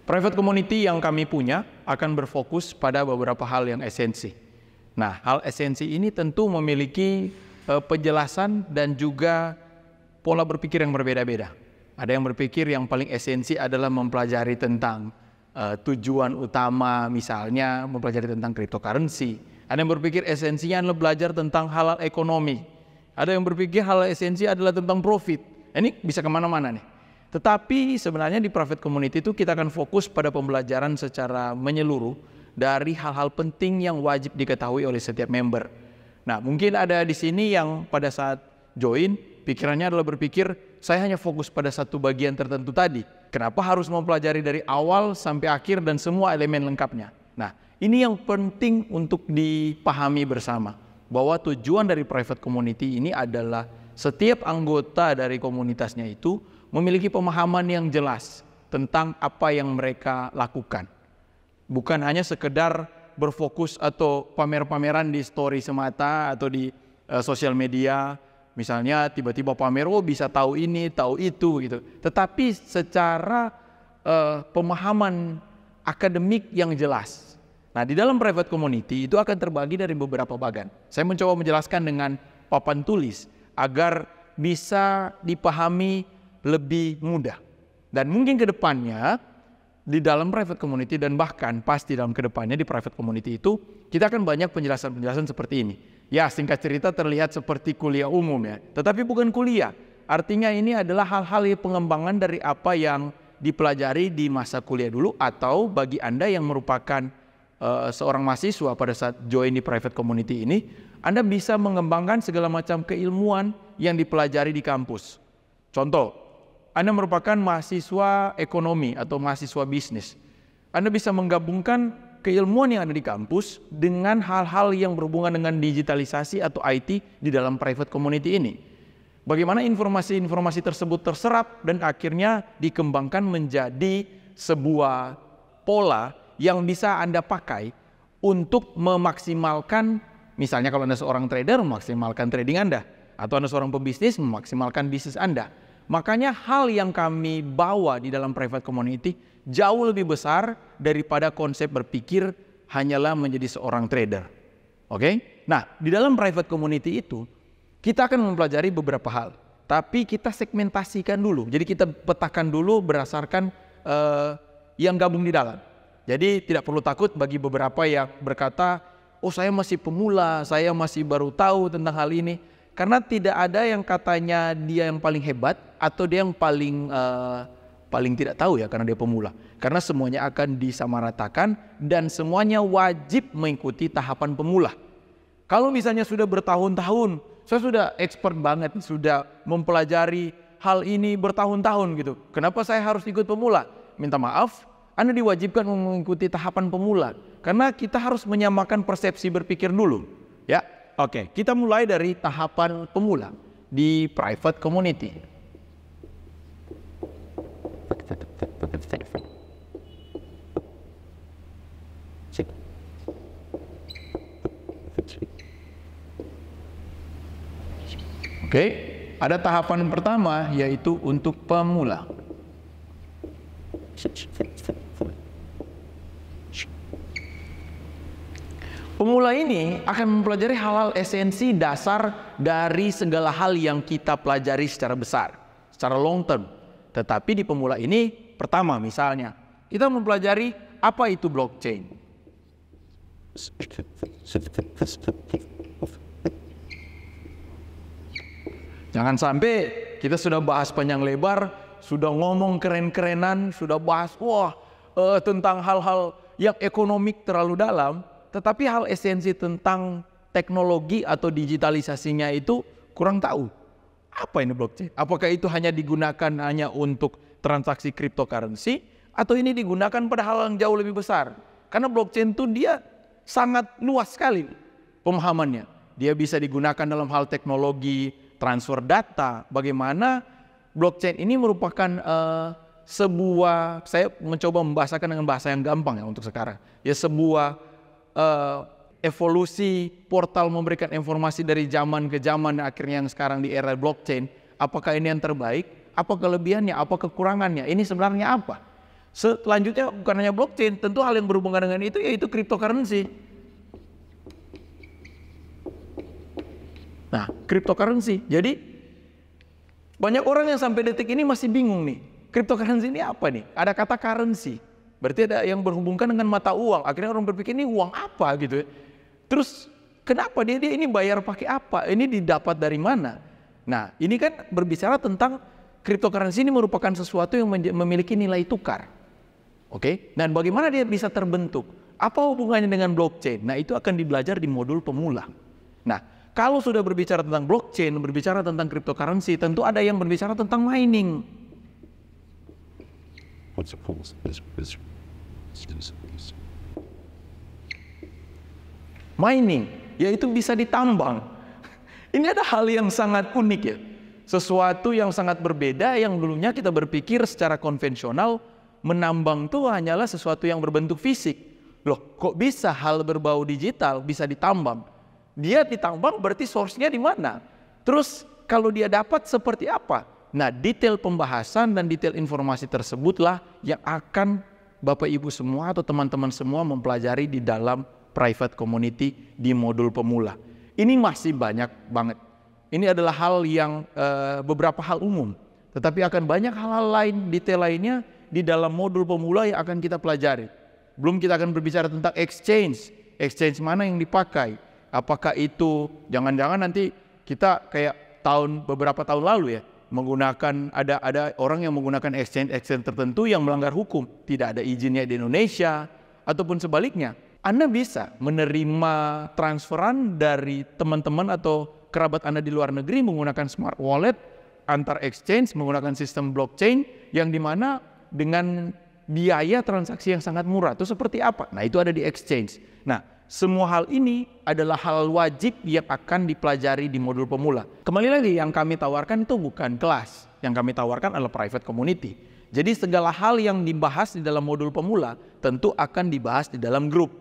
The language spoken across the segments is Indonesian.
Private community yang kami punya akan berfokus pada beberapa hal yang esensi. Nah, hal esensi ini tentu memiliki penjelasan dan juga pola berpikir yang berbeda-beda. Ada yang berpikir yang paling esensi adalah mempelajari tentang tujuan utama, misalnya mempelajari tentang cryptocurrency. Ada yang berpikir esensinya adalah belajar tentang halal ekonomi. Ada yang berpikir hal esensi adalah tentang profit. Ini bisa kemana-mana nih. Tetapi sebenarnya di private community itu kita akan fokus pada pembelajaran secara menyeluruh dari hal-hal penting yang wajib diketahui oleh setiap member. Nah, mungkin ada di sini yang pada saat join, pikirannya adalah berpikir, saya hanya fokus pada satu bagian tertentu tadi. Kenapa harus mempelajari dari awal sampai akhir dan semua elemen lengkapnya? Nah, ini yang penting untuk dipahami bersama. Bahwa tujuan dari private community ini adalah setiap anggota dari komunitasnya itu memiliki pemahaman yang jelas tentang apa yang mereka lakukan. Bukan hanya sekedar berfokus atau pamer-pameran di story semata atau di sosial media. Misalnya tiba-tiba pamer, oh bisa tahu ini, tahu itu gitu. Tetapi secara pemahaman akademik yang jelas. Nah, di dalam private community itu akan terbagi dari beberapa bagian. Saya mencoba menjelaskan dengan papan tulis agar bisa dipahami lebih mudah. Dan mungkin ke depannya di dalam private community dan bahkan pasti dalam kedepannya di private community itu kita akan banyak penjelasan-penjelasan seperti ini. Ya, singkat cerita terlihat seperti kuliah umum ya, tetapi bukan kuliah. Artinya ini adalah hal-hal pengembangan dari apa yang dipelajari di masa kuliah dulu, atau bagi Anda yang merupakan seorang mahasiswa pada saat join di private community ini, Anda bisa mengembangkan segala macam keilmuan yang dipelajari di kampus. Contoh, Anda merupakan mahasiswa ekonomi atau mahasiswa bisnis. Anda bisa menggabungkan keilmuan yang ada di kampus dengan hal-hal yang berhubungan dengan digitalisasi atau IT di dalam private community ini. Bagaimana informasi-informasi tersebut terserap dan akhirnya dikembangkan menjadi sebuah pola yang bisa Anda pakai untuk memaksimalkan, misalnya kalau Anda seorang trader, memaksimalkan trading Anda. Atau Anda seorang pebisnis, memaksimalkan bisnis Anda. Makanya hal yang kami bawa di dalam private community jauh lebih besar daripada konsep berpikir hanyalah menjadi seorang trader. Oke? Nah, di dalam private community itu kita akan mempelajari beberapa hal, tapi kita segmentasikan dulu. Jadi kita petakan dulu berdasarkan yang gabung di dalam. Jadi tidak perlu takut bagi beberapa yang berkata, oh saya masih pemula, saya masih baru tahu tentang hal ini. Karena tidak ada yang katanya dia yang paling hebat atau dia yang paling tidak tahu ya karena dia pemula. Karena semuanya akan disamaratakan dan semuanya wajib mengikuti tahapan pemula. Kalau misalnya sudah bertahun-tahun, saya sudah expert banget, sudah mempelajari hal ini bertahun-tahun gitu. Kenapa saya harus ikut pemula? Minta maaf, Anda diwajibkan mengikuti tahapan pemula. Karena kita harus menyamakan persepsi berpikir dulu. Ya. Oke, kita mulai dari tahapan pemula di private community. Oke, ada tahapan pertama yaitu untuk pemula. Pemula ini akan mempelajari hal-hal esensi dasar dari segala hal yang kita pelajari secara besar, secara long term. Tetapi di pemula ini, pertama misalnya, kita mempelajari apa itu blockchain. Jangan sampai kita sudah bahas panjang lebar, sudah ngomong keren-kerenan, sudah bahas tentang hal-hal yang ekonomik terlalu dalam, tetapi hal esensi tentang teknologi atau digitalisasinya itu kurang tahu. Apa ini blockchain? Apakah itu hanya digunakan hanya untuk transaksi cryptocurrency atau ini digunakan pada hal yang jauh lebih besar? Karena blockchain itu dia sangat luas sekali pemahamannya. Dia bisa digunakan dalam hal teknologi, transfer data. Bagaimana blockchain ini merupakan sebuah, saya mencoba membahasakan dengan bahasa yang gampang ya untuk sekarang. Ya sebuah evolusi portal memberikan informasi dari zaman ke zaman, akhirnya yang sekarang di era blockchain. Apakah ini yang terbaik? Apa kelebihannya? Apa kekurangannya? Ini sebenarnya apa? Selanjutnya bukan hanya blockchain, tentu hal yang berhubungan dengan itu yaitu cryptocurrency. Nah, cryptocurrency. Jadi banyak orang yang sampai detik ini masih bingung nih. Cryptocurrency ini apa nih? Ada kata currency. Berarti ada yang berhubungkan dengan mata uang. Akhirnya orang berpikir ini uang apa gitu ya. Terus kenapa dia ini bayar pakai apa? Ini didapat dari mana? Nah, ini kan berbicara tentang cryptocurrency ini merupakan sesuatu yang memiliki nilai tukar. Oke? Dan bagaimana dia bisa terbentuk? Apa hubungannya dengan blockchain? Nah, itu akan dibelajar di modul pemula. Nah, kalau sudah berbicara tentang blockchain, berbicara tentang cryptocurrency, tentu ada yang berbicara tentang mining. Mining, yaitu bisa ditambang. Ini ada hal yang sangat unik ya. Sesuatu yang sangat berbeda yang dulunya kita berpikir secara konvensional, menambang itu hanyalah sesuatu yang berbentuk fisik. Loh, kok bisa hal berbau digital bisa ditambang? Dia ditambang berarti source-nya di mana? Terus kalau dia dapat seperti apa? Nah, detail pembahasan dan detail informasi tersebutlah yang akan Bapak Ibu semua atau teman-teman semua mempelajari di dalam private community di modul pemula. Ini masih banyak banget. Ini adalah hal yang beberapa hal umum. Tetapi akan banyak hal-hal lain, detail lainnya di dalam modul pemula yang akan kita pelajari. Belum kita akan berbicara tentang exchange. Exchange mana yang dipakai? Apakah itu jangan-jangan nanti kita kayak beberapa tahun lalu ya menggunakan ada orang yang menggunakan exchange tertentu yang melanggar hukum, tidak ada izinnya di Indonesia ataupun sebaliknya. Anda bisa menerima transferan dari teman-teman atau kerabat Anda di luar negeri menggunakan smart wallet antar exchange menggunakan sistem blockchain yang dimana dengan biaya transaksi yang sangat murah. Itu seperti apa? Nah, itu ada di exchange. Nah, semua hal ini adalah hal wajib yang akan dipelajari di modul pemula. Kembali lagi, yang kami tawarkan itu bukan kelas. Yang kami tawarkan adalah private community. Jadi segala hal yang dibahas di dalam modul pemula tentu akan dibahas di dalam grup.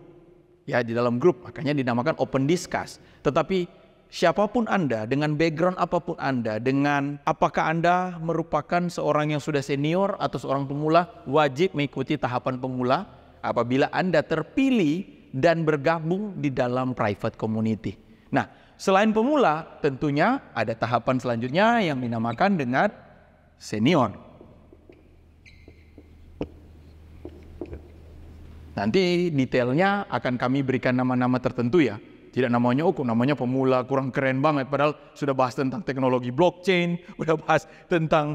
Ya, di dalam grup, makanya dinamakan open discuss. Tetapi siapapun Anda, dengan background apapun Anda, dengan apakah Anda merupakan seorang yang sudah senior atau seorang pemula, wajib mengikuti tahapan pemula apabila Anda terpilih dan bergabung di dalam private community. Nah, selain pemula, tentunya ada tahapan selanjutnya yang dinamakan dengan senior. Nanti detailnya akan kami berikan nama-nama tertentu ya. Tidak namanya namanya pemula, kurang keren banget. Padahal sudah bahas tentang teknologi blockchain, sudah bahas tentang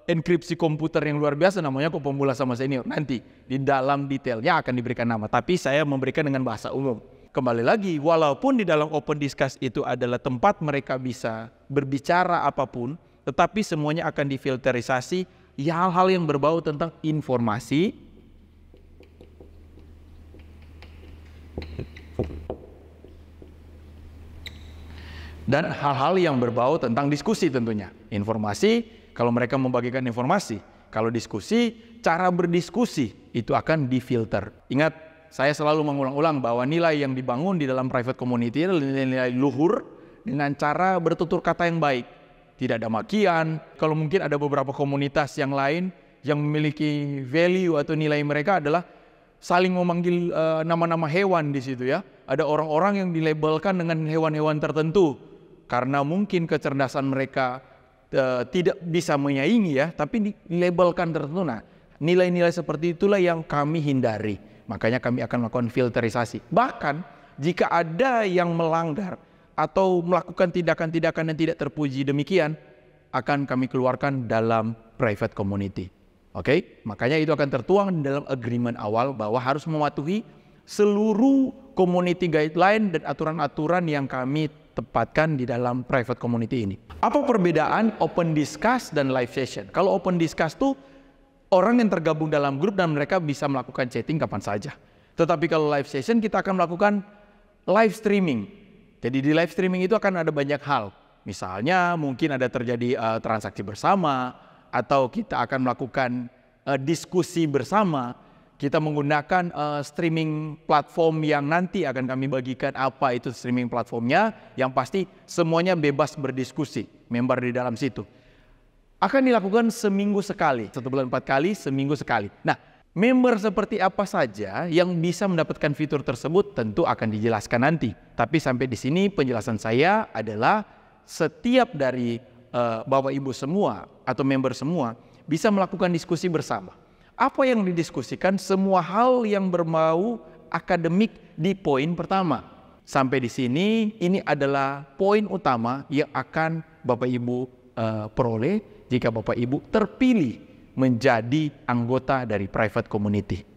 enkripsi komputer yang luar biasa, namanya kok pemula sama senior. Nanti di dalam detailnya akan diberikan nama, tapi saya memberikan dengan bahasa umum. Kembali lagi, walaupun di dalam open discuss itu adalah tempat mereka bisa berbicara apapun, tetapi semuanya akan difilterisasi hal-hal yang berbau tentang informasi, dan hal-hal yang berbau tentang diskusi tentunya. Informasi, kalau mereka membagikan informasi. Kalau diskusi, cara berdiskusi itu akan difilter. Ingat, saya selalu mengulang-ulang bahwa nilai yang dibangun di dalam private community adalah nilai luhur dengan cara bertutur kata yang baik. Tidak ada makian. Kalau mungkin ada beberapa komunitas yang lain yang memiliki value atau nilai mereka adalah saling memanggil nama-nama hewan di situ ya. Ada orang-orang yang dilabelkan dengan hewan-hewan tertentu karena mungkin kecerdasan mereka tidak bisa menyaingi ya, tapi dilabelkan tertentu. Nah, nilai-nilai seperti itulah yang kami hindari. Makanya kami akan melakukan filterisasi. Bahkan jika ada yang melanggar atau melakukan tindakan-tindakan yang tidak terpuji demikian, akan kami keluarkan dalam private community. Oke? Makanya itu akan tertuang di dalam agreement awal bahwa harus mematuhi seluruh community guideline dan aturan-aturan yang kami tepatkan di dalam private community ini. Apa perbedaan open discuss dan live session? Kalau open discuss tuh orang yang tergabung dalam grup dan mereka bisa melakukan chatting kapan saja. Tetapi kalau live session kita akan melakukan live streaming. Jadi di live streaming itu akan ada banyak hal. Misalnya mungkin ada terjadi transaksi bersama, atau kita akan melakukan diskusi bersama. Kita menggunakan streaming platform yang nanti akan kami bagikan apa itu streaming platformnya. Yang pasti semuanya bebas berdiskusi, member di dalam situ. akan dilakukan seminggu sekali, 1 bulan 4 kali, seminggu sekali. Nah, member seperti apa saja yang bisa mendapatkan fitur tersebut tentu akan dijelaskan nanti. Tapi sampai di sini penjelasan saya adalah setiap dari Bapak Ibu semua atau member semua bisa melakukan diskusi bersama. Apa yang didiskusikan? Semua hal yang berbau akademik di poin pertama. Sampai di sini ini adalah poin utama yang akan Bapak Ibu peroleh jika Bapak Ibu terpilih menjadi anggota dari private community.